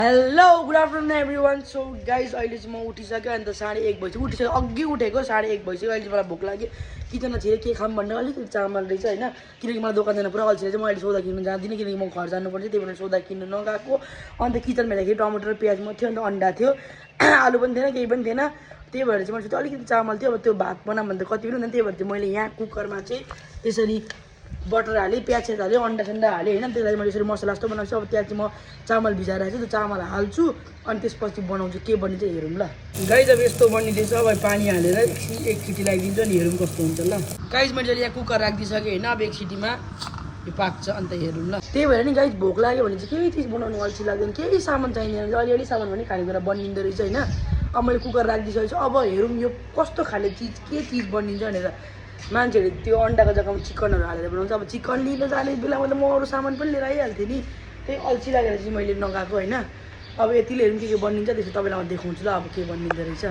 Hello good afternoon everyone. So guys अहिले चाहिँ म उठिसक्यो अन्त 1:30 भइसक्यो। उठिसक्यो अघि उठेको 1:30 भइसक्यो। अहिले चाहिँ मलाई भोक लाग्यो। किचनमा छिरे के खाऊँ भन्ने अलिकति चामल रहेछ होइन, किनकि मलाई दोकान जानु पुरा अल्छी चाहिँ म अहिले सौदा किन्नु जाँदिनँ, किनकि म घर जानुपर्छ, त्यही भएर सौदा किन्नु नगएको। अन्त किचनमा हेर्दाखेरि टमाटर प्याज मात्रै थियो, अन्त अन्डा थियो, आलु पनि थिएन, केही पनि थिएन। त्यही भएर चाहिँ मैले सोचेँ अलिकति चामल थियो, अब त्यो भात बनाऊँ भने त कति पनि हुँदैन। त्यही भएर चाहिँ मैले यहाँ कुकरमा चाहिँ यसरी बटर हालेँ, प्याज सेज हालेँ, अन्डा सन्डा हालेँ होइन। त्यसलाई मैले यसरी मसला जस्तो बनाउँछु। अब त्यहाँ चाहिँ म चामल भिजाइरहेको छु, त्यो चामल हाल्छु अनि त्यसपछि बनाउँछु। के बनिन्छ हेरौँ ल गाइज। अब यस्तो बनिँदैछ। अब पानी हालेर एक सिटी लगाइदिन्छु अनि हेरौँ कस्तो हुन्छ ल गाइज। मैले यहाँ कुकर राखिदिइसकेँ होइन, अब एक सिटीमा यो पाक्छ अन्त हेरौँ ल। त्यही भएर नि गाइज भोक लाग्यो भने चाहिँ केही चिज बनाउनु अल्छी लाग्दैन, केही सामान चाहिँदैन, अलिअलि सामान पनि खानेकुरा बनिँदो रहेछ होइन। अब मैले कुकर राखिदिइसकेको छु। अब हेरौँ यो कस्तो खाले चिज के चिज बनिन्छ भनेर। मान्छेहरूले त्यो अन्डाको जग्गामा चिकनहरू हालेर बनाउँछ। अब चिकन लिन जाने बेलामा त म अरू सामान पनि लिएर आइहाल्थेँ नि, त्यही अल्छी लागेर चाहिँ मैले नगएको होइन। अब यतिले हेरौँ के बनिन्छ, त्यसो तपाईँलाई म देखाउँछु ल अब के बनिँदो रहेछ।